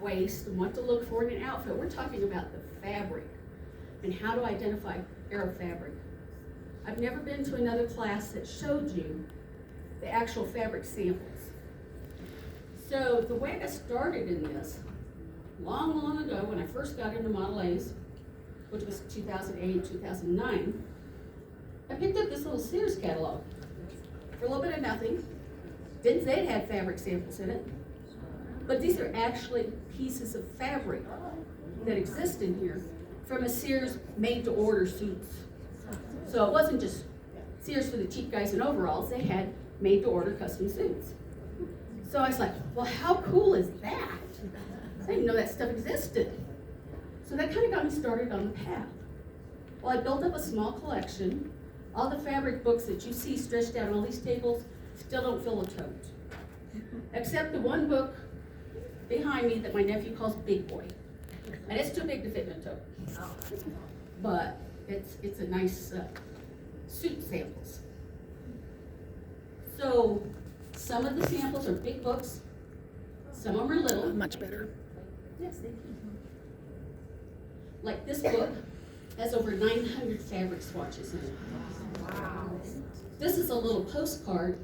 waist and what to look for in an outfit. We're talking about the fabric and how to identify Arab fabric. I've never been to another class that showed you the actual fabric samples. So the way I got started in this, long ago when I first got into Model A's, which was 2008, 2009, I picked up this little Sears catalog for a little bit of nothing. Didn't say it had fabric samples in it, but these are actually pieces of fabric that exist in here from a Sears made-to-order suits. So it wasn't just Sears for the cheap guys in overalls, they had made-to-order custom suits. So I was like, well, how cool is that? I didn't know that stuff existed. So that kind of got me started on the path. Well, I built up a small collection. All the fabric books that you see stretched out on all these tables still don't fill a tote. Except the one book behind me that my nephew calls Big Boy. And it's too big to fit in a tote. But it's a nice suit samples. So some of the samples are big books, some of them are little. Much better. Yes, thank you. Like this book has over 900 fabric swatches in it. Wow. This is a little postcard.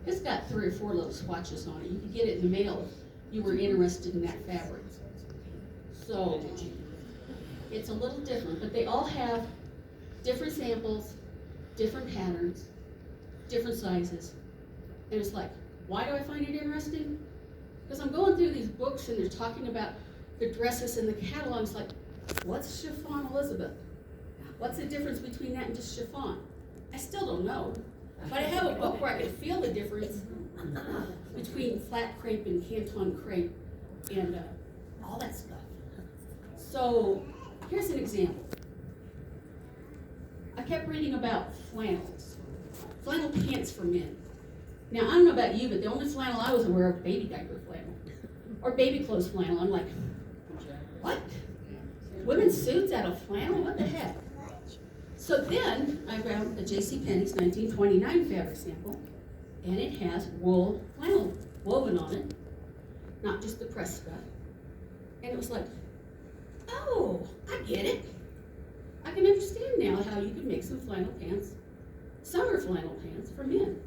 It's got 3 or 4 little swatches on it. You could get it in the mail if you were interested in that fabric. So it's a little different, but they all have different samples, different patterns, different sizes. And it's like, why do I find it interesting? Because I'm going through these books and they're talking about the dresses in the catalogs, like, what's chiffon Elizabeth? What's the difference between that and just chiffon? I still don't know. But I have a book where I can feel the difference between flat crepe and canton crepe and all that stuff. So here's an example. I kept reading about flannels. Flannel pants for men. Now, I don't know about you, but the only flannel I was aware of, baby diaper flannel. Or baby clothes flannel. I'm like, what? Women's suits out of flannel? What the heck? So then I grabbed a JCPenney's 1929 fabric sample, and it has wool flannel woven on it, not just the pressed stuff. And it was like, oh, I get it. I can understand now how you could make some flannel pants, summer flannel pants for men.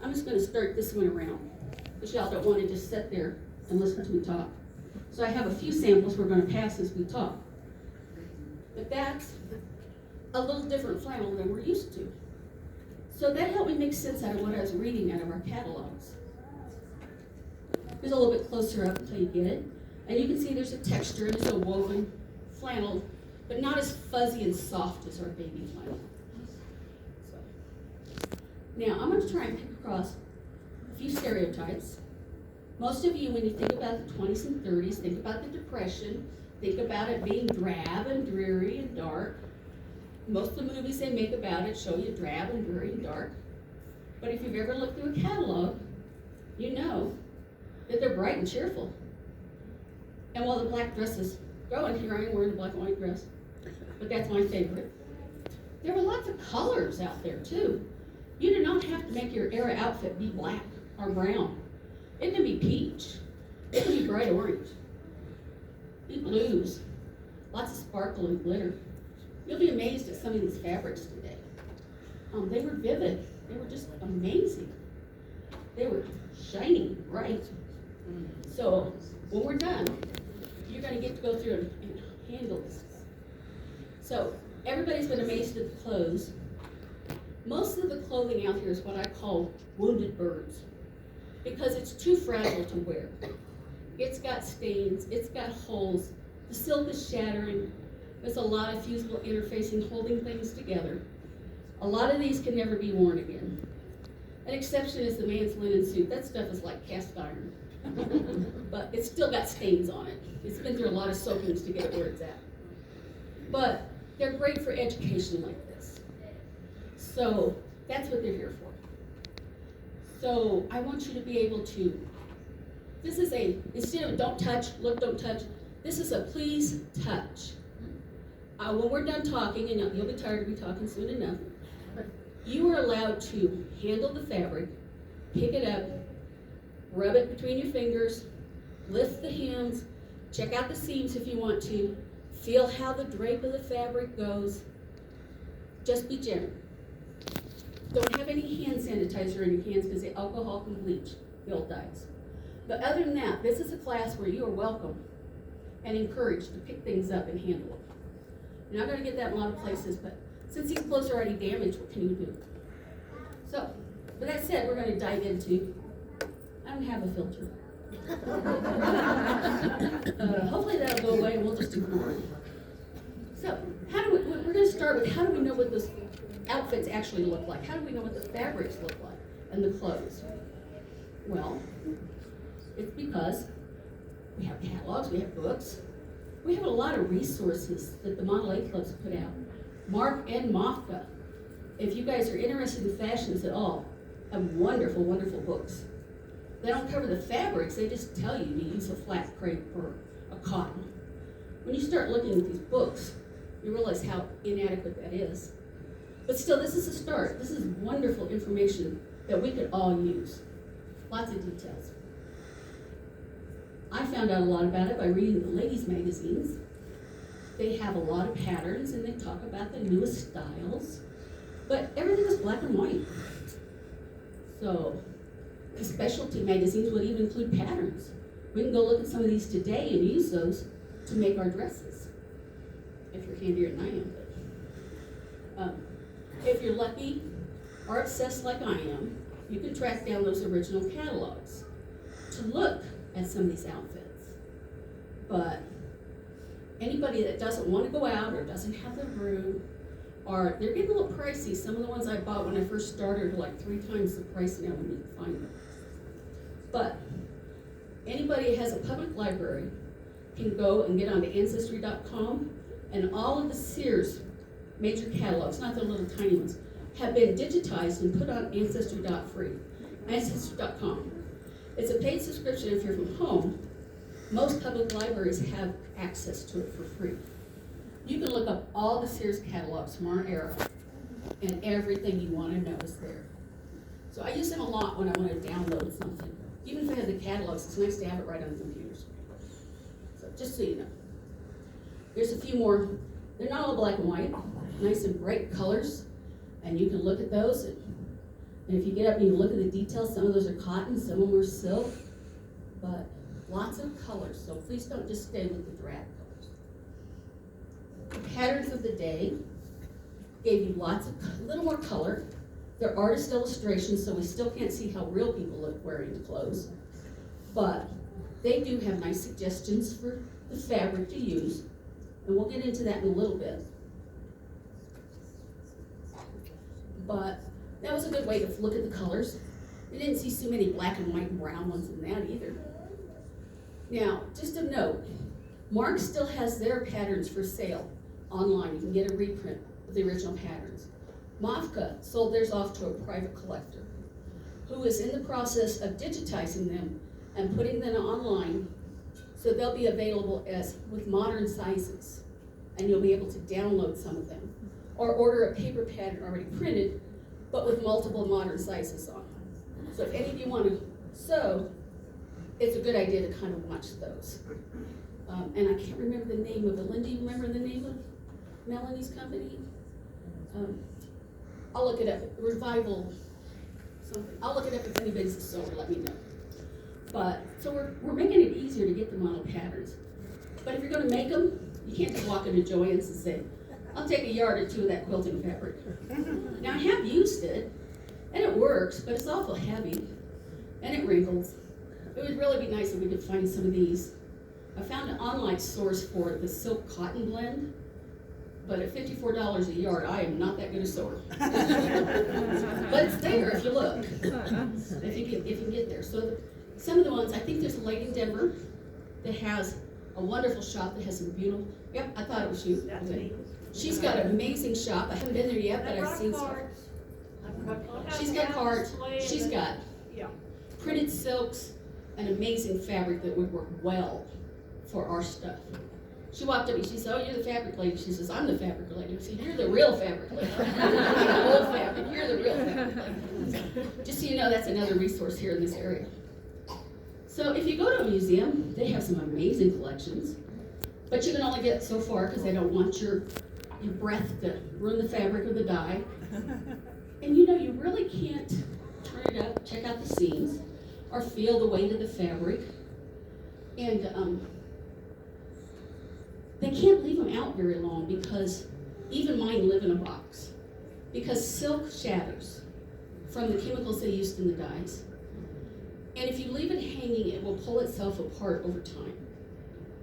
I'm just going to start this one around, because y'all don't want to just sit there and listen to me talk. So I have a few samples we're going to pass as we talk. But that's a little different flannel than we're used to. So that helped me make sense out of what I was reading out of our catalogs. Here's a little bit closer up until you get it. And you can see there's a texture, and it's a woven flannel, but not as fuzzy and soft as our baby flannel. So, now I'm going to try and pick across a few stereotypes. Most of you, when you think about the 20s and 30s, think about the Depression, think about it being drab and dreary and dark. Most of the movies they make about it show you drab and dreary and dark. But if you've ever looked through a catalog, you know that they're bright and cheerful. And while the black dresses go, and here I am wearing a black and white dress, but that's my favorite. There were lots of colors out there too. You do not have to make your era outfit be black or brown. It can be peach. It can be bright orange. Be blues. Lots of sparkle and glitter. You'll be amazed at some of these fabrics today. They were vivid. They were just amazing. They were shiny, bright. So when we're done, you're going to get to go through and handle this. So everybody's been amazed at the clothes. Most of the clothing out here is what I call wounded birds, because it's too fragile to wear. It's got stains, it's got holes, the silk is shattering, there's a lot of fusible interfacing holding things together. A lot of these can never be worn again. An exception is the man's linen suit. That stuff is like cast iron, but it's still got stains on it. It's been through a lot of soakings to get it where it's at. But they're great for education like this. So that's what they're here for. So I want you to be able to, this is instead of don't touch, look, don't touch, this is a please touch. When we're done talking, and you'll be tired of me talking soon enough, you are allowed to handle the fabric, pick it up, rub it between your fingers, lift the hems, Check out the seams if you want to. Feel how the drape of the fabric goes. Just be gentle. Don't have any hand sanitizer in your hands because the alcohol can bleach the old dyes. But other than that, this is a class where you are welcome and encouraged to pick things up and handle them. You're not going to get that in a lot of places, but since these clothes are already damaged, what can you do? So, with that said, we're going to dive into, I don't have a filter. Hopefully that'll go away and we'll just ignore it. So, we're going to start with how do we know what those outfits actually look like? How do we know what the fabrics look like and the clothes? Well, it's because we have catalogs, we have books, we have a lot of resources that the Model A clubs put out. Mark and Mofka, if you guys are interested in fashions at all, have wonderful, wonderful books. They don't cover the fabrics, they just tell you to use a flat crepe or a cotton. When you start looking at these books, you realize how inadequate that is. But still, this is a start. This is wonderful information that we could all use. Lots of details. I found out a lot about it by reading the ladies' magazines. They have a lot of patterns and they talk about the newest styles, but everything is black and white. So the specialty magazines would even include patterns. We can go look at some of these today and use those to make our dresses, if you're handier than I am. If you're lucky or obsessed like I am, you can track down those original catalogs to look at some of these outfits. But anybody that doesn't want to go out or doesn't have the room, or they're getting a little pricey. Some of the ones I bought when I first started are like 3 times the price now when you can find them. But anybody that has a public library can go and get onto Ancestry.com, and all of the Sears major catalogs, not the little tiny ones, have been digitized and put on Ancestry.com. It's a paid subscription if you're from home. Most public libraries have access to it for free. You can look up all the Sears catalogs from our era, and everything you want to know is there. So I use them a lot when I want to download something. Even if I have the catalogs, it's nice to have it right on the computer. So just so you know. There's a few more. They're not all black and white, nice and bright colors, and you can look at those. And if you get up and you look at the details, some of those are cotton, some of them are silk, but lots of colors, so please don't just stay with the drab colors. The patterns of the day gave you lots of, a little more color. They're artist illustrations, so we still can't see how real people look wearing the clothes, but they do have nice suggestions for the fabric to use, and we'll get into that in a little bit. But that was a good way to look at the colors. We didn't see so many black and white and brown ones in that either. Now, just a note, Mark still has their patterns for sale online. You can get a reprint of the original patterns. Mofka sold theirs off to a private collector who is in the process of digitizing them and putting them online so they'll be available as with modern sizes, and you'll be able to download some of them or order a paper pattern already printed but with multiple modern sizes on. So if any of you want to sew, it's a good idea to kind of watch those. And I can't remember the name of it. Linda, you remember the name of Melanie's company? I'll look it up. Revival something. I'll look it up if anybody's a sewer, let me know. But, so we're making it easier to get the model patterns. But if you're going to make them, you can't just walk into Joann's and say, I'll take a yard or two of that quilting fabric. Now I have used it, and it works, but it's awful heavy, and it wrinkles. It would really be nice if we could find some of these. I found an online source for the silk cotton blend, but at $54 a yard, I am not that good a sewer. But it's there if you look, if you can get there. So some of the ones, I think there's a lady in Denver that has a wonderful shop that has some beautiful, yep, I thought it was you. Okay. She's got an amazing shop. I haven't been there yet, but I've seen some. She's got cards. She's got printed silks, an amazing fabric that would work well for our stuff. She walked up and she said, oh, you're the fabric lady. She says, I'm the fabric lady. I said, you're the real fabric lady. The old fabric. You're the real fabric lady. Just so you know, that's another resource here in this area. So if you go to a museum, they have some amazing collections, but you can only get so far because they don't want your breath to ruin the fabric or the dye. And you really can't turn it up, check out the seams, or feel the weight of the fabric. And they can't leave them out very long because even mine live in a box. Because silk shatters from the chemicals they used in the dyes. And if you leave it hanging, it will pull itself apart over time.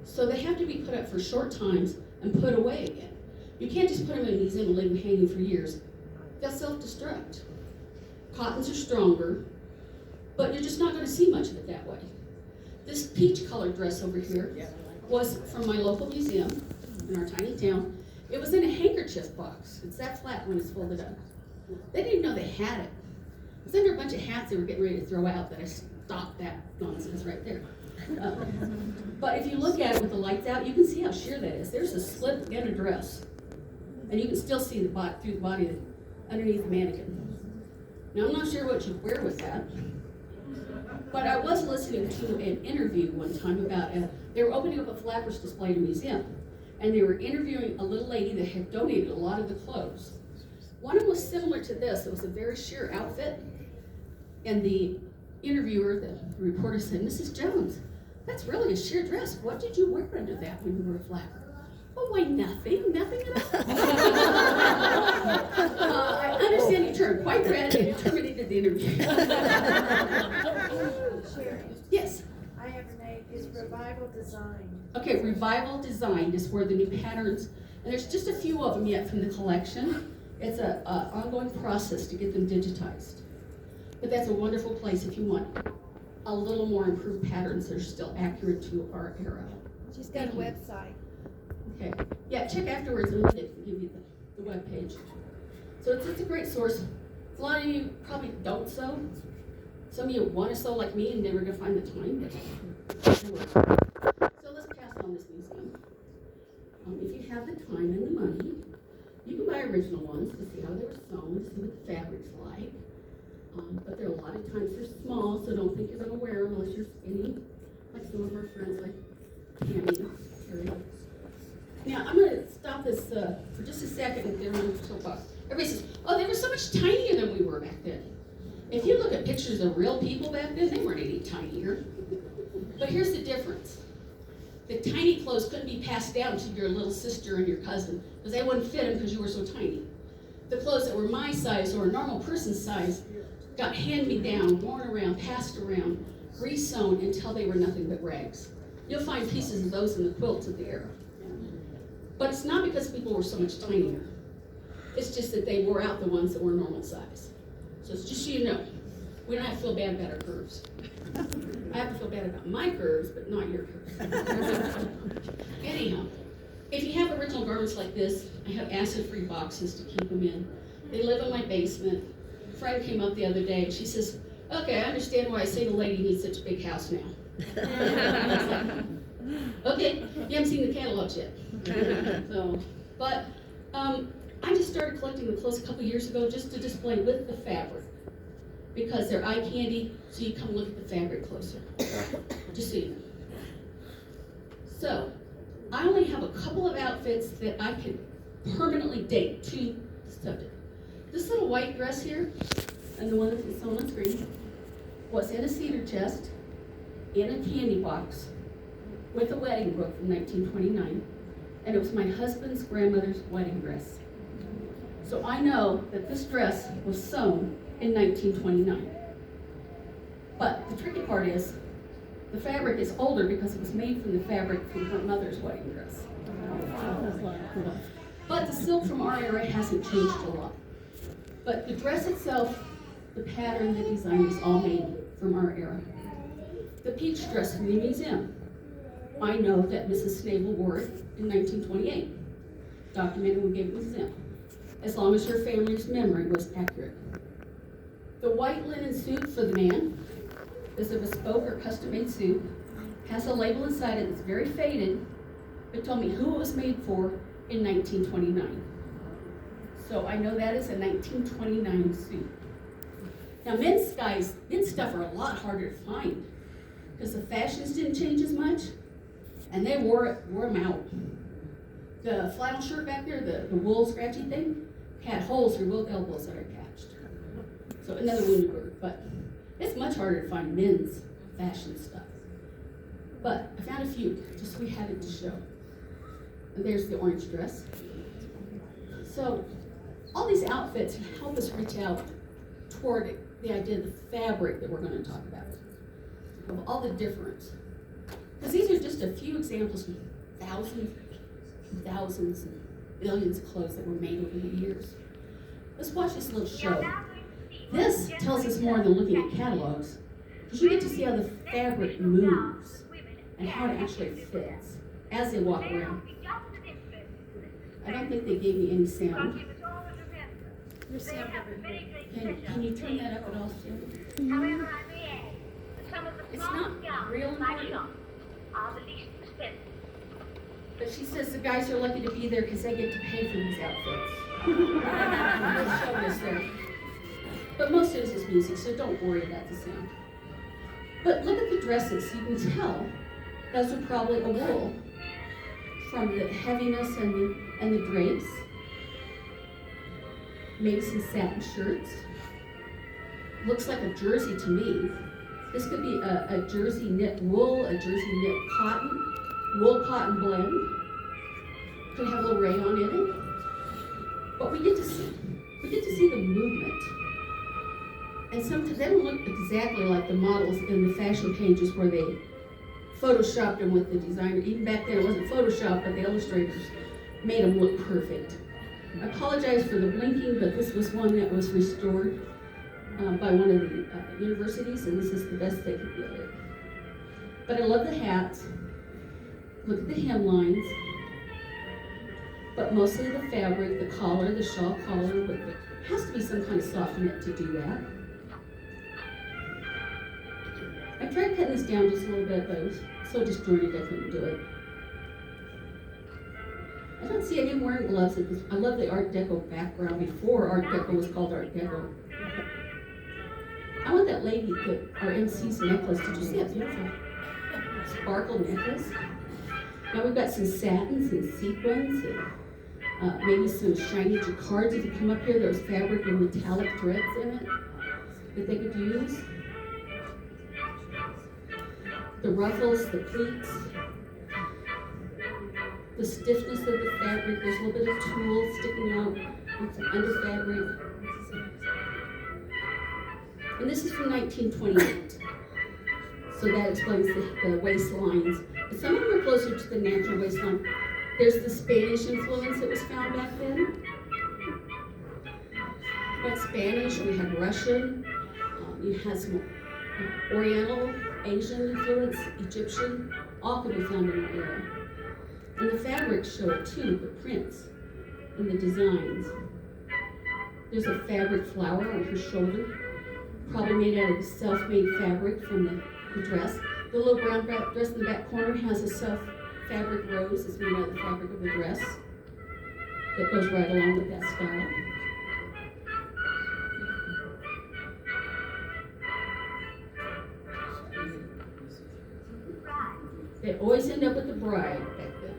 So they have to be put up for short times and put away again. You can't just put them in a museum and leave them hanging for years. They'll self-destruct. Cottons are stronger, but you're just not going to see much of it that way. This peach-colored dress over here was from my local museum in our tiny town. It was in a handkerchief box. It's that flat when it's folded up. They didn't even know they had it. It was under a bunch of hats they were getting ready to throw out that I stopped that nonsense right there. But if you look at it with the lights out, you can see how sheer that is. There's a slit in a dress. And you can still see the body, through the body underneath the mannequin. Now, I'm not sure what you wear with that. But I was listening to an interview one time about, they were opening up a flappers display in a museum. And they were interviewing a little lady that had donated a lot of the clothes. One of them was similar to this. It was a very sheer outfit. And the interviewer, the reporter said, "Mrs. Jones, that's really a sheer dress. What did you wear under that when you were a flapper?" "Oh, why, nothing at all." I understand you turned quite red and you terminated the interview. Sherry, Yes. I have a name. Is Revival Design. Okay, Revival Design is where the new patterns, and there's just a few of them yet from the collection. It's an ongoing process to get them digitized. But that's a wonderful place if you want a little more improved patterns that are still accurate to our era. She's got a website. Okay, yeah, check afterwards and they can give you the web page. So it's a great source. A lot of you probably don't sew. Some of you want to sew like me and never gonna find the time. But so let's pass on this museum. If you have the time and the money, you can buy original ones to see how they were sewn, to see what the fabric's like. But there are a lot of times they're small, so don't think you're going to wear them unless you're skinny, like some of our friends like Tammy and Carrie. Now, I'm going to stop this for just a second and get on the soapbox. Everybody says, "Oh, they were so much tinier than we were back then." If you look at pictures of real people back then, they weren't any tinier. But here's the difference. The tiny clothes couldn't be passed down to your little sister and your cousin because they wouldn't fit them because you were so tiny. The clothes that were my size or a normal person's size got hand-me-down, worn around, passed around, re-sewn until they were nothing but rags. You'll find pieces of those in the quilts of the era. But it's not because people were so much tinier. It's just that they wore out the ones that were normal size. So it's just so you know, we don't have to feel bad about our curves. I have to feel bad about my curves, but not your curves. Anyhow, if you have original garments like this, I have acid-free boxes to keep them in. They live in my basement. A friend came up the other day and she says, "Okay, I understand why a single lady needs such a big house now." Okay, you haven't seen the catalogs yet. So, but I just started collecting the clothes a couple years ago just to display with the fabric because they're eye candy, so you come look at the fabric closer. Just so you know. So, I only have a couple of outfits that I can permanently date to the subject. This little white dress here, and the one that's on the screen, was in a cedar chest, in a candy box, with a wedding book from 1929, and it was my husband's grandmother's wedding dress. So I know that this dress was sewn in 1929. But the tricky part is, the fabric is older because it was made from the fabric from her mother's wedding dress. But the silk from our era hasn't changed a lot. But the dress itself, the pattern, the design is all made from our era. The peach dress from the museum. I know that Mrs. Snavely wore it in 1928. Documented when we gave it to the museum. As long as her family's memory was accurate. The white linen suit for the man is a bespoke or custom-made suit. Has a label inside it that's very faded, but told me who it was made for in 1929. So I know that is a 1929 suit. Now men's stuff are a lot harder to find because the fashions didn't change as much, and they wore them out. The flannel shirt back there, the wool scratchy thing, had holes through both elbows that are attached. So another windy word, but it's much harder to find men's fashion stuff. But I found a few, just so we have it to show. And there's the orange dress. So all these outfits help us reach out toward the idea of the fabric that we're going to talk about, of all the difference. Because these are just a few examples from thousands and billions of clothes that were made over the years. Let's watch this little show. This tells us more than looking at catalogs, because you get to see how the fabric moves and how it actually fits as they walk around. I don't think they gave me any sound. Your sound over here. Can you turn that up at all, Jim? It's not real important. But she says the guys are lucky to be there because they get to pay for these outfits. They'll show us there. But most of it is just music, so don't worry about the sound. But look at the dresses. You can tell those are probably a wool from the heaviness and the drapes. Maybe some satin shirts. Looks like a jersey to me. This could be a jersey knit wool, a jersey knit cotton, wool cotton blend. Could have a little rayon in it. But we get to see the movement. And sometimes they don't look exactly like the models in the fashion pages where they photoshopped them with the designer. Even back then it wasn't photoshopped, but the illustrators made them look perfect. I apologize for the blinking, but this was one that was restored by one of the universities, and this is the best they could get it. But I love the hats. Look at the hemlines. But mostly the fabric, the collar, the shawl collar, but it has to be some kind of soft knit to do that. I tried cutting this down just a little bit, but it was so disjointed I couldn't do it. I don't see any wearing gloves. I love the Art Deco background before Art Deco was called Art Deco. I want that lady, our MC's necklace. Did you see that beautiful sparkle necklace? Now we've got some satins and sequins and maybe some shiny jacquards. If you come up here, there's fabric and metallic threads in it that they could use. The ruffles, the pleats, the stiffness of the fabric. There's a little bit of tulle sticking out with some under fabric. And this is from 1928. So that explains the waistlines. But some of them are closer to the natural waistline. There's the Spanish influence that was found back then. But Spanish, we have Russian, you have some Oriental, Asian influence, Egyptian, all can be found in that era. And the fabrics show it too, the prints and the designs. There's a fabric flower on her shoulder, probably made out of self-made fabric from the dress. The little brown dress in the back corner has a self-fabric rose that's made out of the fabric of the dress that goes right along with that style. They always end up with the bride back then.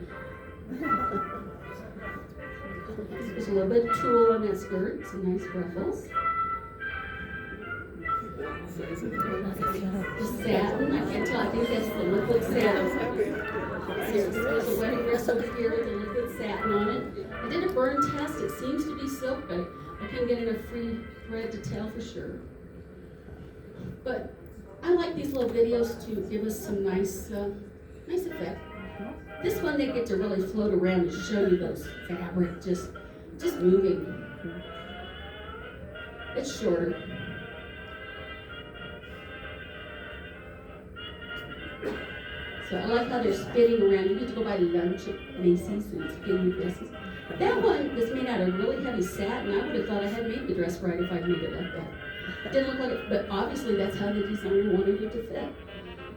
There's a little bit of tulle on that skirt, some nice ruffles. The satin, I can't tell, I think that's the liquid satin. There's a wedding dress over here with the liquid satin on it. I did a burn test, it seems to be silk, but I couldn't get enough free thread to tell for sure. But I like these little videos to give us some nice effect. This one they get to really float around and show you those fabric just moving. It's shorter. So I like how they're spinning around. You get to go by lunch at Macy's and spin your dresses. That one is made out of really heavy satin. I would have thought I had made the dress right if I'd made it like that. It didn't look like it, but obviously that's how the designer wanted it to fit.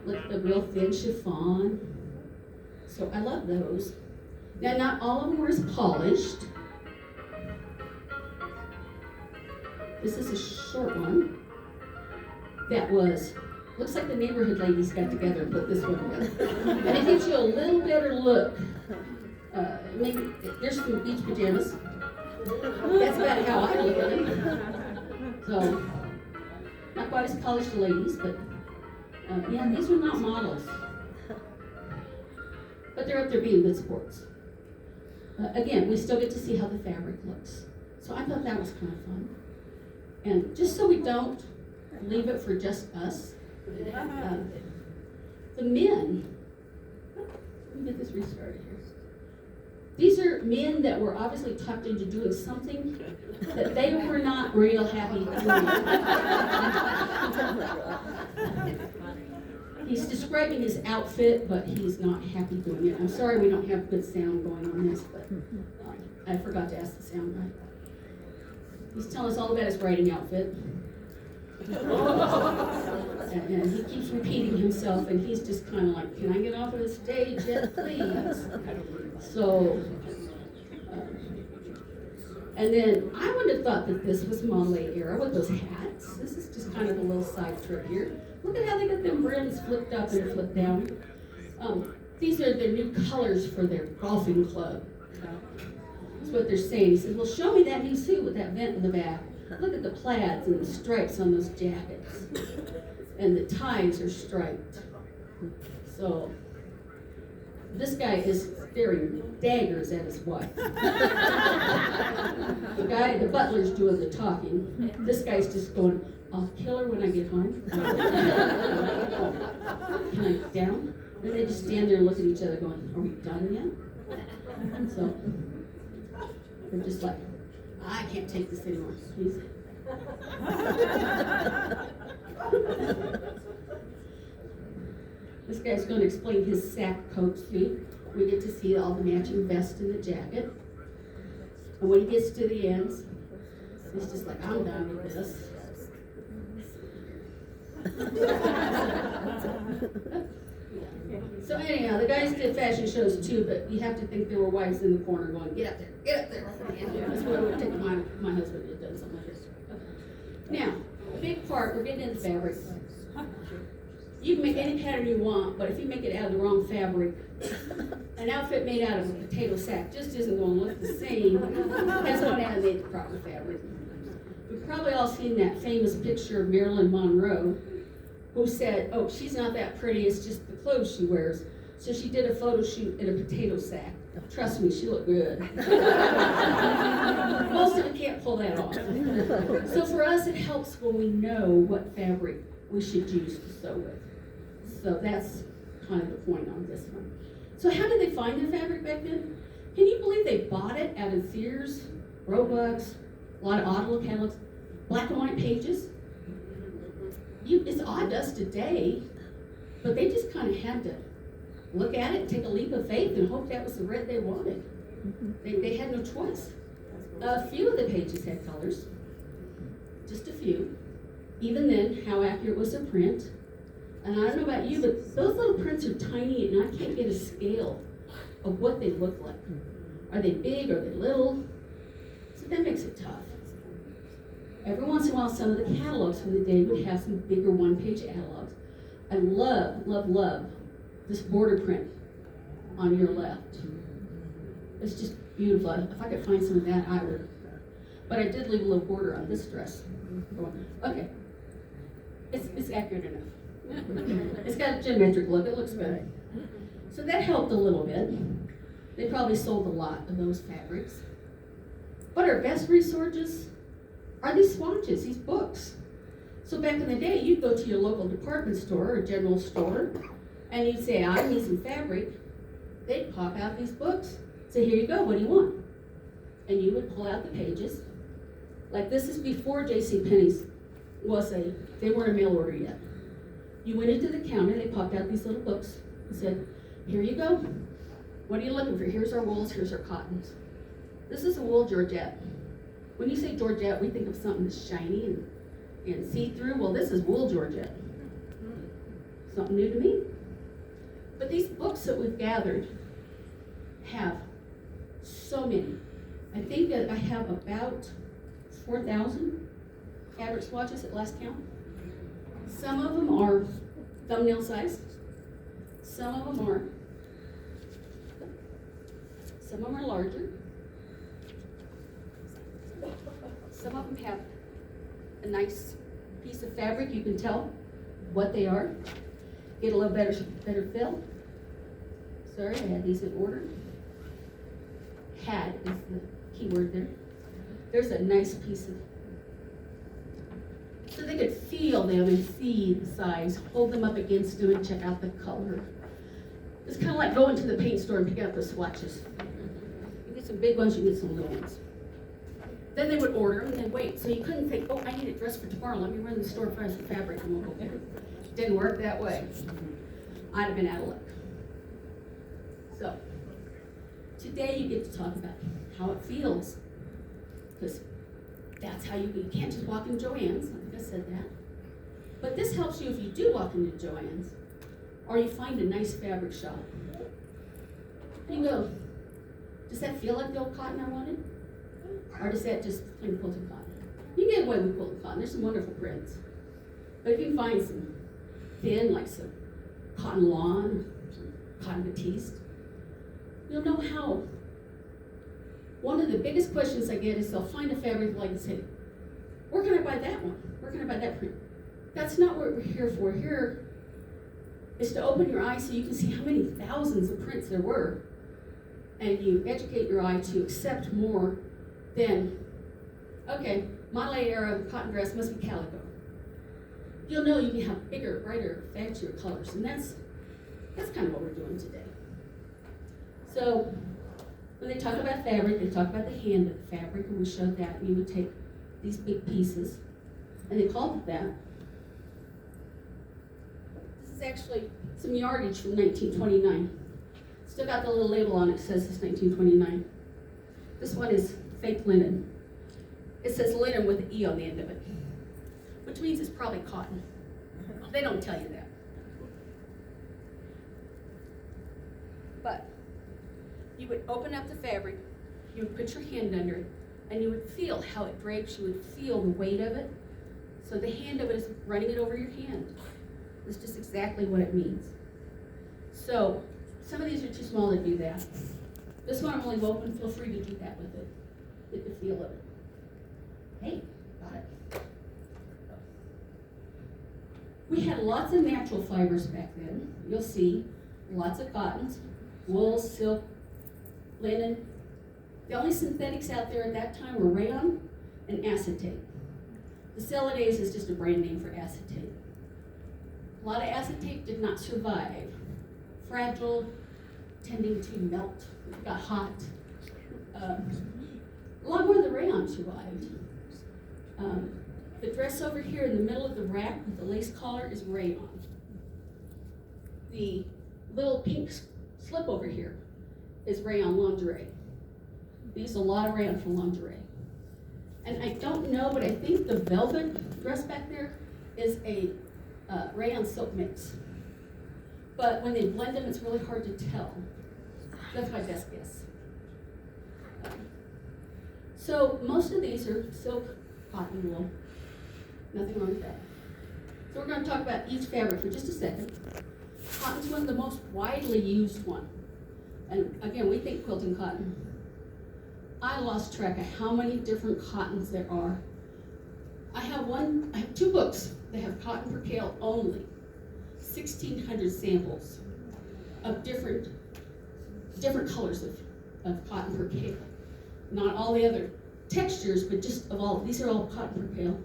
Like the real thin chiffon. So I love those. Now not all of them are as polished. This is a short one that was Looks like the neighborhood ladies got together and put this one together. And it gives you a little better look. Maybe there's some beach pajamas. That's about how I look at them. So, not quite as polished ladies, but yeah, these are not models. But they're up there being good sports. Again, we still get to see how the fabric looks. So I thought that was kind of fun. And just so we don't leave it for just us, the men, let me get this restarted here. These are men that were obviously tucked into doing something that they were not real happy doing. He's describing his outfit, but he's not happy doing it. I'm sorry we don't have good sound going on this, but I forgot to ask the sound guy. He's telling us all about his riding outfit. And he keeps repeating himself, and he's just kind of like, can I get off of the stage yet, please? So, and then I would have thought that this was Model A era with those hats. This is just kind of a little side trip here. Look at how they got them brims flipped up and flipped down. These are their new colors for their golfing club. That's what they're saying. He said, well, show me that new suit with that vent in the back. Look at the plaids and the stripes on those jackets. And the ties are striped. So, this guy is staring daggers at his wife. The butler's doing the talking. This guy's just going, I'll kill her when I get home. Can I down? And they just stand there and look at each other going, are we done yet? So, they're just like, I can't take this anymore. Please. This guy's going to explain his sack coat suit. We get to see all the matching vest and the jacket. And when he gets to the ends, he's just like, I'm done with this. So anyhow, the guys did fashion shows too, but you have to think there were wives in the corner going, get up there, get up there. That's what I would take my husband had done something like this. Now, big part, we're getting into fabric. You can make any pattern you want, but if you make it out of the wrong fabric, an outfit made out of a potato sack just isn't going to look the same as one out of the proper fabric. We've probably all seen that famous picture of Marilyn Monroe, who said, oh, she's not that pretty, it's just the clothes she wears. So she did a photo shoot in a potato sack. Trust me, she looked good. Most of it can't pull that off. So for us, it helps when we know what fabric we should use to sew with. So that's kind of the point on this one. So how did they find their fabric back then? Can you believe they bought it out of Sears, Roebuck's, a lot of Audible catalogs, black and white pages? It's odd to us today, but they just kind of had to look at it, take a leap of faith, and hope that was the red they wanted. They had no choice. A few of the pages had colors, just a few. Even then, how accurate was the print? And I don't know about you, but those little prints are tiny, and I can't get a scale of what they look like. Are they big? Are they little? So that makes it tough. Every once in a while, some of the catalogs from the day would have some bigger one-page catalogs. I love, love, love this border print on your left. It's just beautiful. If I could find some of that, I would. But I did leave a little border on this dress. Okay. It's accurate enough. It's got a geometric look. It looks good. So that helped a little bit. They probably sold a lot of those fabrics. But our best resources are these swatches, these books. So back in the day, you'd go to your local department store or general store, and you'd say, I need some fabric. They'd pop out these books. Say, here you go, what do you want? And you would pull out the pages. Like this is before JCPenney's they weren't a mail order yet. You went into the counter, they popped out these little books and said, here you go. What are you looking for? Here's our wools, here's our cottons. This is a wool Georgette. When you say Georgette, we think of something that's shiny and see-through. Well, this is wool Georgette. Something new to me. But these books that we've gathered have so many. I think that I have about 4,000 fabric swatches at last count. Some of them are thumbnail size. Some of them are. Some of them are larger. Some of them have a nice piece of fabric. You can tell what they are. Get a little better fill. Sorry, I had these in order. Had is the key word there. There's a nice piece of, so they could feel them and see the size, hold them up against them and check out the color. It's kind of like going to the paint store and pick out the swatches. You get some big ones, you get some little ones. Then they would order them and then wait. So you couldn't think, oh, I need a dress for tomorrow. Let me run to the store and find some fabric and we'll go get it. Didn't work that way. I'd have been out of luck. So today you get to talk about how it feels. Because that's how you can't just walk in Joann's. I think I said that. But this helps you if you do walk into Joann's or you find a nice fabric shop. And you go, does that feel like the old cotton I wanted? Or does that just plain quilted cotton? You can get away with quilted cotton. There's some wonderful prints. But if you can find some thin, like some cotton lawn, some cotton batiste, you'll know how. One of the biggest questions I get is they'll find a fabric like and say, where can I buy that one? Where can I buy that print? That's not what we're here for. Here is to open your eyes so you can see how many thousands of prints there were. And you educate your eye to accept more than, okay, Modelé era cotton dress must be calico. You'll know you can have bigger, brighter, fancier colors. And that's kind of what we're doing today. So when they talk about fabric, they talk about the hand of the fabric, and we showed that. You would take these big pieces, and they called it that. This is actually some yardage from 1929. Still got the little label on it, says it's 1929. This one is fake linen. It says linen with an E on the end of it, which means it's probably cotton. They don't tell you that. But you would open up the fabric, you would put your hand under it, and you would feel how it drapes, you would feel the weight of it. So the hand of it is running it over your hand. That's just exactly what it means. So some of these are too small to do that. This one I'm only open, feel free to do that with it. Get the feel of it. Hey, got it. We had lots of natural fibers back then. You'll see lots of cottons, wool, silk, linen. The only synthetics out there at that time were rayon and acetate. The Celandase is just a brand name for acetate. A lot of acetate did not survive. Fragile, tending to melt, it got hot. A lot more of the rayon survived. The dress over here in the middle of the rack with the lace collar is rayon. The little pink slip over here is rayon lingerie. We use a lot of rayon for lingerie. And I don't know, but I think the velvet dress back there is a rayon silk mix. But when they blend them, it's really hard to tell. That's my best guess. So most of these are silk, cotton, wool. Nothing wrong with that. So we're going to talk about each fabric for just a second. Cotton's one of the most widely used one. And again, we think quilting cotton. I lost track of how many different cottons there are. I have two books that have cotton percale only. 1,600 samples of different colors of cotton percale. Not all the other textures, but just of all. These are all cotton percale.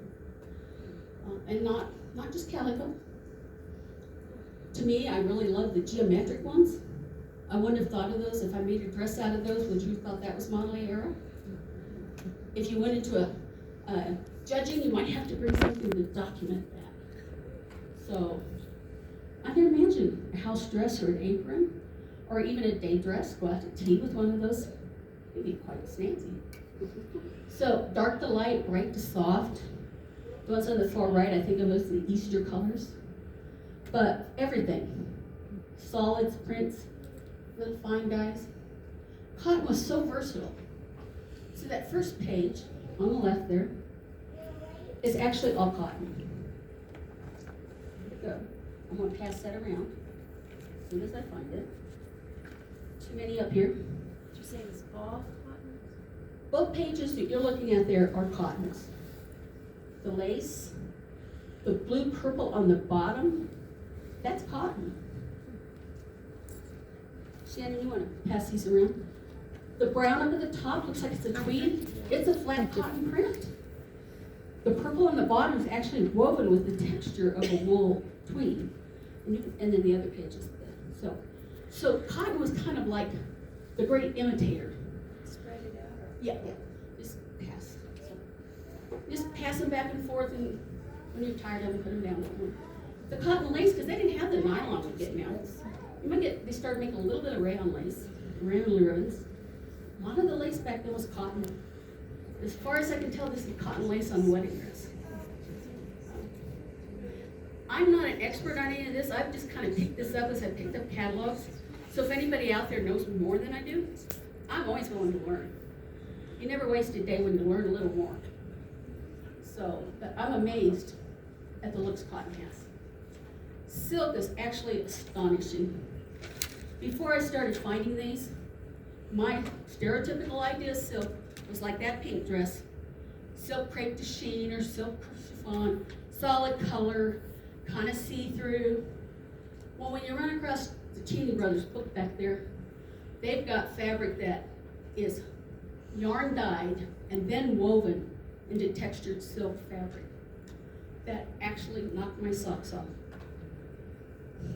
And not just calico. To me, I really love the geometric ones. I wouldn't have thought of those if I made a dress out of those. Would you have thought that was Modelé era? If you went into a judging, you might have to bring something to document that. So I can imagine a house dress or an apron, or even a day dress. Go out to tea with one of those. It'd be quite snazzy. So dark to light, bright to soft. The ones on the far right, I think of those the Easter colors. But everything, solids, prints, little fine dyes. Cotton was so versatile. So that first page on the left there is actually all cotton. So I'm gonna pass that around as soon as I find it. Too many up here. Did you say it's all cotton? Both pages that you're looking at there are cottons. The lace, the blue purple on the bottom, that's cotton. Shannon, you wanna pass these around? The brown up at the top looks like it's a tweed. It's a flat cotton print. The purple on the bottom is actually woven with the texture of a wool tweed. And then the other page is that. So cotton was kind of like the great imitator. Spread it out or? Yeah. Just pass. Just pass them back and forth, and when you're tired of them, put them down. The cotton lace, because they didn't have the nylon we get now. They started making a little bit of rayon lace, rayon ribbons. A lot of the lace back then was cotton. As far as I can tell, this is cotton lace on the wedding dress. I'm not an expert on any of this. I've just kind of picked this up as I picked up catalogs. So if anybody out there knows more than I do, I'm always willing to learn. You never waste a day when you learn a little more. So, but I'm amazed at the looks cotton has. Silk is actually astonishing. Before I started finding these, my stereotypical idea of silk was like that pink dress. Silk crepe de chine or silk chiffon, solid color, kind of see-through. Well, when you run across the Cheney Brothers book back there, they've got fabric that is yarn dyed and then woven into textured silk fabric. That actually knocked my socks off.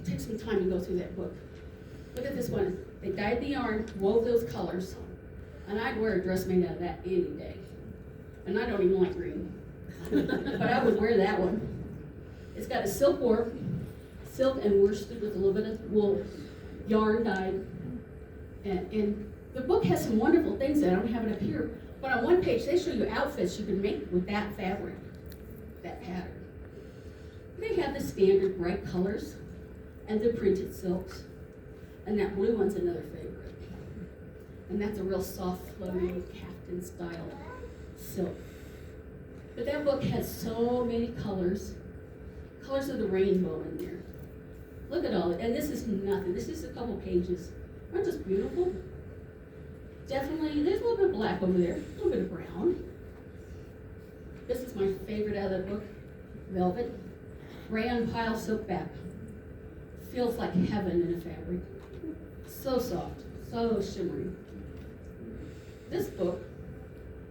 Take some time to go through that book. Look at this one. They dyed the yarn, wove those colors, and I'd wear a dress made out of that any day. And I don't even like green. But I would wear that one. It's got a silk warp, silk and worsted with a little bit of wool, yarn dyed. And the book has some wonderful things that I don't have it up here. But on one page, they show you outfits you can make with that fabric, that pattern. They have the standard bright colors and the printed silks. And that blue one's another favorite. And that's a real soft, floating, caftan style silk. But that book has so many colors of the rainbow in there. Look at all it, and this is nothing. This is a couple pages. Aren't those beautiful? Definitely, there's a little bit of black over there, a little bit of brown. This is my favorite out of the book, velvet. Rayon pile silk back. Feels like heaven in a fabric. So soft, so shimmery. This book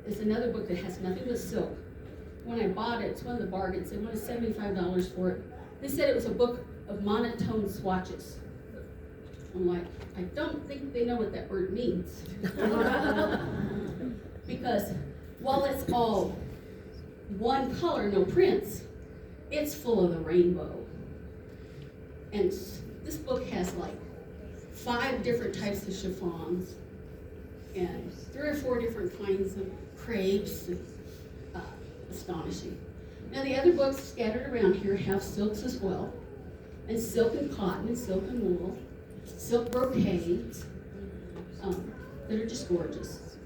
is another book that has nothing but silk. When I bought it, it's one of the bargains. They wanted $75 for it. They said it was a book of monotone swatches. I'm like, I don't think they know what that word means. Because while it's all one color, no prints, it's full of the rainbow. And this book has like 5 different types of chiffons and 3 or 4 different kinds of crepes. Astonishing. Now the other books scattered around here have silks as well, and silk and cotton and silk and wool, silk brocades that are just gorgeous.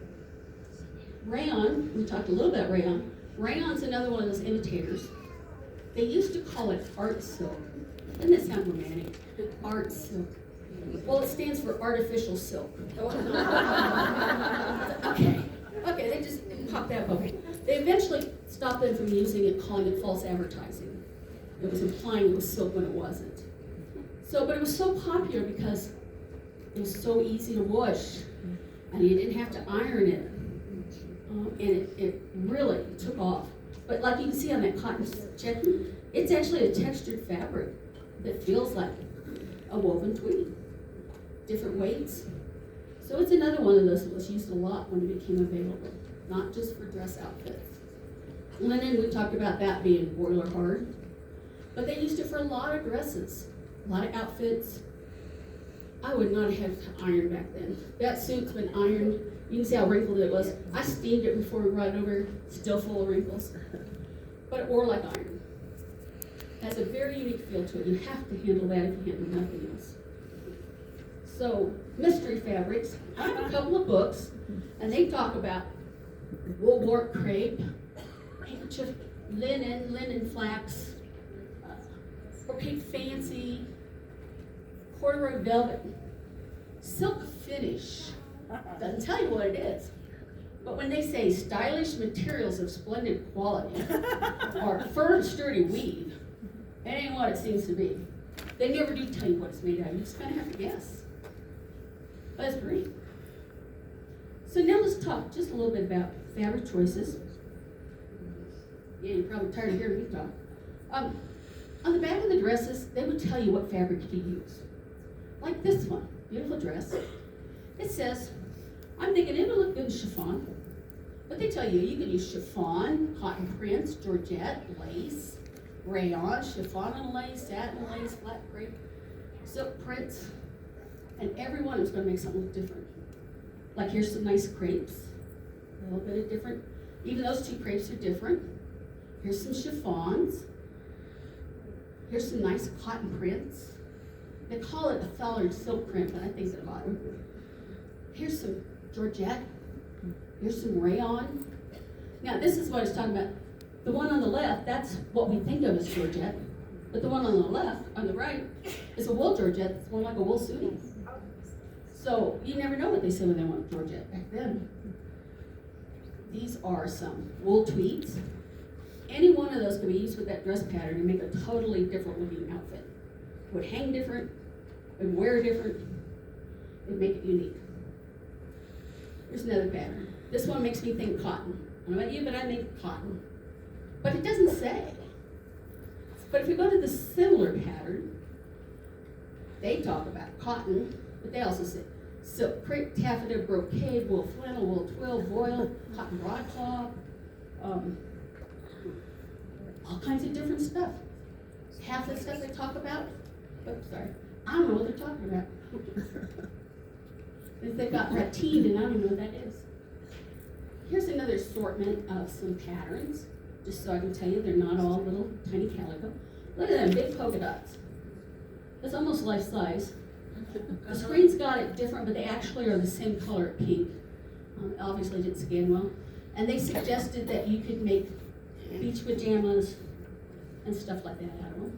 Rayon, we talked a little about rayon. Rayon's another one of those imitators. They used to call it art silk. Doesn't that sound romantic? Art silk. Well, it stands for artificial silk. Okay, they just popped that bubble. They eventually stopped them from using it, calling it false advertising. It was implying it was silk when it wasn't. But it was so popular because it was so easy to wash, and you didn't have to iron it. And it really took off. But like you can see on that cotton checking, it's actually a textured fabric that feels like a woven tweed. Different weights. So it's another one of those that was used a lot when it became available, not just for dress outfits. Linen, we talked about that being boiler hard, but they used it for a lot of dresses, a lot of outfits. I would not have ironed back then. That suit's been ironed. You can see how wrinkled it was. I steamed it before we brought it over, still full of wrinkles. But it wore like iron. It has a very unique feel to it. You have to handle that if you handle nothing else. So, mystery fabrics. I have a couple of books, and they talk about wool warp crepe, handkerchief, linen flax, brocade fancy, corduroy velvet, silk finish. Doesn't tell you what it is. But when they say stylish materials of splendid quality or firm, sturdy weave, it ain't what it seems to be. They never do tell you what it's made of. You just kind of have to guess. But it's great. So now let's talk just a little bit about fabric choices. Yeah, you're probably tired of hearing me talk. On the back of the dresses, they would tell you what fabric to use. Like this one, beautiful dress. It says, I'm thinking it'll look good in chiffon. But they tell you, you can use chiffon, cotton prints, georgette, lace, rayon, chiffon and lace, satin lace, flat crepe, silk prints. And every one is going to make something look different. Like here's some nice crepes, a little bit of different. Even those two crepes are different. Here's some chiffons. Here's some nice cotton prints. They call it a feathered silk print, but I think it's cotton. Here's some georgette. Here's some rayon. Now this is what I was talking about. The one on the left, that's what we think of as georgette. But the one on the left, on the right, is a wool georgette. It's more like a wool suiting. So you never know what they say when they want georgette back then. These are some wool tweeds. Any one of those could be used with that dress pattern and make a totally different looking outfit. It would hang different, it would wear different, it would make it unique. Here's another pattern. This one makes me think cotton. I don't know about you, but I think cotton. But it doesn't say. But if we go to the similar pattern, they talk about cotton, but they also say silk, crepe, taffeta, brocade, wool flannel, wool twill, voile, cotton broadcloth, all kinds of different stuff. Half the stuff they talk about, I don't know what they're talking about. If they've got ratine, and I don't know what that is. Here's another assortment of some patterns, just so I can tell you they're not all little tiny calico. Look at them, big polka dots. It's almost life size. The screen's got it different, but they actually are the same color, pink. Obviously didn't scan well. And they suggested that you could make beach pajamas and stuff like that out of them.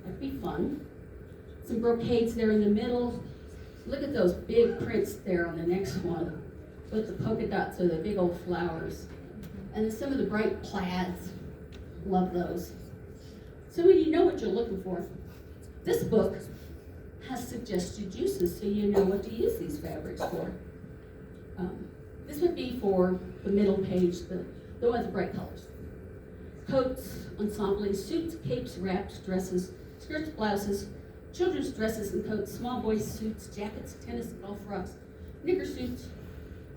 That'd be fun. Some brocades there in the middle. Look at those big prints there on the next one with the polka dots or the big old flowers. And then some of the bright plaids. Love those. So when you know what you're looking for, this book has suggested uses so you know what to use these fabrics for. This would be for the middle page, the one with the bright colors. Coats, ensembles, suits, capes, wraps, dresses, skirts, blouses, children's dresses and coats, small boys' suits, jackets, tennis, golf frocks, knicker suits.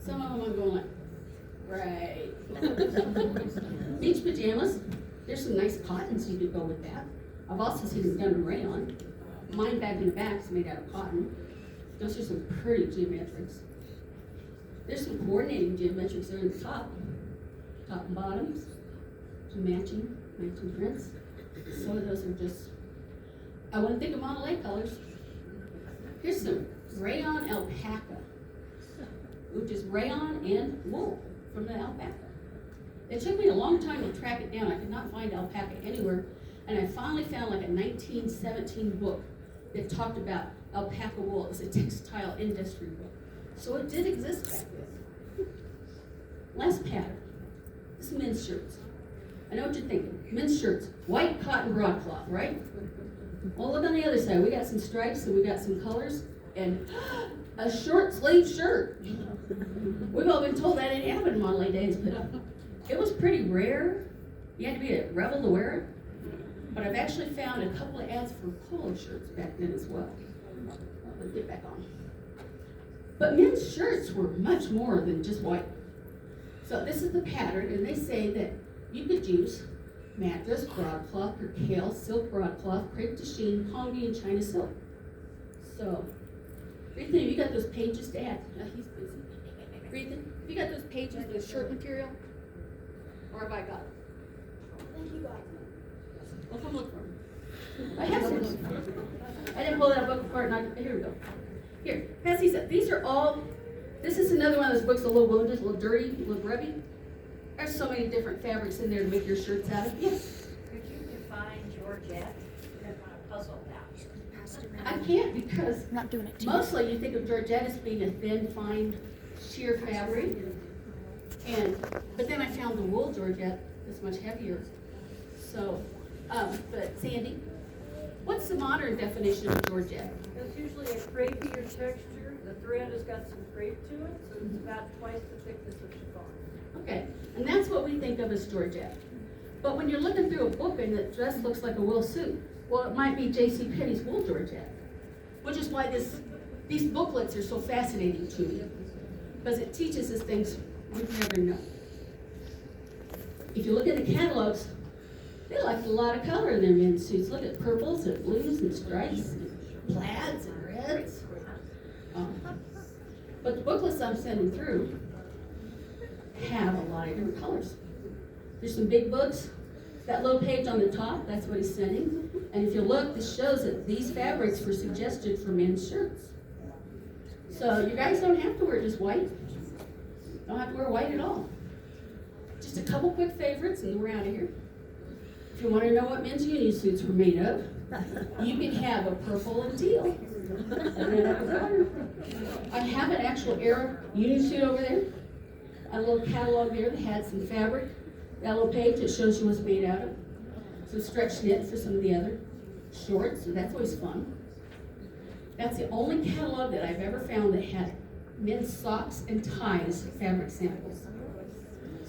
Some of them I'm going like, right. Beach pajamas. There's some nice cottons you could go with that. I've also seen them done in rayon. Mine back in the back is made out of cotton. Those are some pretty geometrics. There's some coordinating geometrics there in the top and bottoms, some matching prints. Some of those are just, I wouldn't think of Monterey colors. Here's some rayon alpaca, which is rayon and wool from the alpaca. It took me a long time to track it down. I could not find alpaca anywhere, and I finally found like a 1917 book that talked about alpaca wool as a textile industry book. So it did exist back then. Last pattern. This is men's shirts. I know what you're thinking. Men's shirts, white cotton broadcloth, right? Well, look on the other side. We got some stripes and we got some colors and a short sleeve shirt. We've all been told that didn't happen in modern days, but it was pretty rare. You had to be a rebel to wear it. But I've actually found a couple of ads for polo shirts back then as well. Let's get back on. But men's shirts were much more than just white. So this is the pattern, and they say that you could use mattress, broadcloth, percale, silk broadcloth, crepe de chine, hongi, and China silk. So, Ethan, have you got those pages to add? No, he's busy. Ethan, have you got those pages of the shirt material? Or have I got it? I think you got it. Well, come look for them. I have some. I didn't pull that book apart. Here we go. Here, pass these up. These are all, this is another one of those books, a little wounded, a little dirty, a little grubby. There's so many different fabrics in there to make your shirts out of. Yes? Could you define Georgette? puzzle that. I can't because I'm not doing it too. mostly you think of Georgette as being a thin, fine, sheer fabric. But then I found the wool Georgette is much heavier. So, but Sandy, what's the modern definition of Georgette? It's usually a crepeier texture. The thread has got some crepe to it, so it's about twice the thickness of chiffon. Okay, and that's what we think of as Georgette. But when you're looking through a book and the dress looks like a wool suit, well, it might be J.C. Penney's wool Georgette, which is why these booklets are so fascinating to me, because it teaches us things we've never known. If you look at the catalogs, they like a lot of color in their men's suits. Look at purples and blues and stripes and plaids and reds. But the booklets I'm sending through have a lot of different colors. There's some big books. That little page on the top, that's what he's sending. And if you look, this shows that these fabrics were suggested for men's shirts. So you guys don't have to wear just white. Don't have to wear white at all. Just a couple quick favorites and we're out of here. If you want to know what men's union suits were made of, you can have a purple and teal. I have an actual Arab union suit over there. A little catalog there that had some fabric. That little page that shows you what's made out of. Some stretch knit for some of the other shorts, so that's always fun. That's the only catalog that I've ever found that had men's socks and ties fabric samples.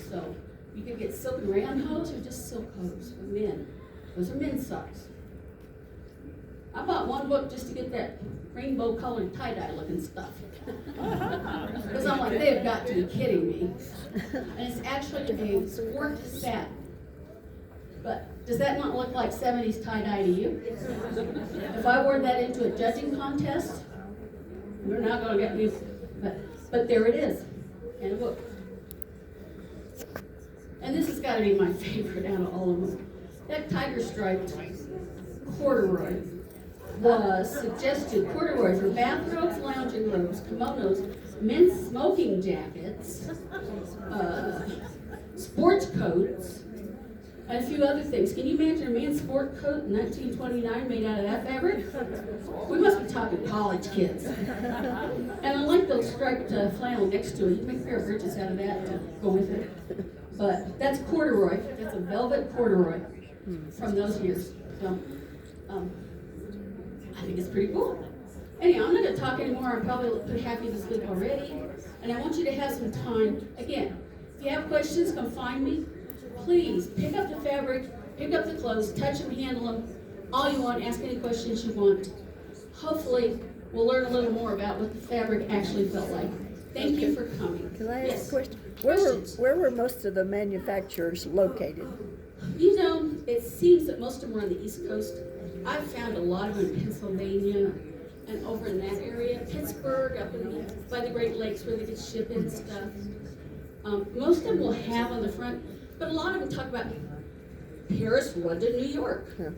So you could get silk and rayon hose or just silk hose for men. Those are men's socks. I bought one book just to get that rainbow colored tie-dye looking stuff. Because I'm like, they have got to be kidding me. And it's actually a sport satin. But does that not look like 70s tie-dye to you? If I wore that into a judging contest, you're not going to get me. But there it is, in a book. And this has got to be my favorite out of all of them. That tiger striped corduroy was suggested. Corduroy for bathrobes, lounging robes, kimonos, men's smoking jackets, sports coats, and a few other things. Can you imagine a man's sport coat in 1929 made out of that fabric? We must be talking college kids. And I like the striped flannel next to it. You can make a pair of breeches out of that to go with it. But that's corduroy. That's a velvet corduroy from those years. So, I think it's pretty cool. Anyhow, I'm not going to talk anymore. I'm probably pretty happy to sleep already. And I want you to have some time. Again, if you have questions, come find me. Please pick up the fabric, pick up the clothes, touch them, handle them, all you want, ask any questions you want. Hopefully, we'll learn a little more about what the fabric actually felt like. Thank you for coming. Can I ask Yes. a question? Questions? Where were most of the manufacturers located? You know, it seems that most of them are on the East Coast. I've found a lot of them in Pennsylvania and over in that area. Pittsburgh, up in by the Great Lakes where they get shipping and stuff. Most of them will have on the front, but a lot of them talk about Paris, London, New York. Yeah.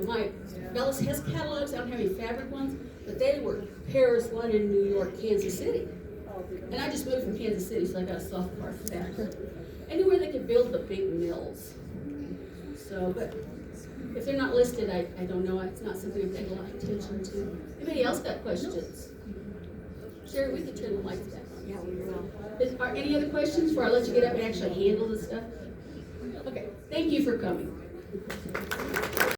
My Bellis has catalogs. I don't have any fabric ones, but they were Paris, London, New York, Kansas City. And I just moved from Kansas City, so I got a soft part for that. Anywhere they could build the big mills. So, but if they're not listed, I don't know. It's not something I pay a lot of attention to. Anybody else got questions? Sherry, we can turn the lights back on. Yeah, we will. Are any other questions before I let you get up and actually handle this stuff? Okay, thank you for coming.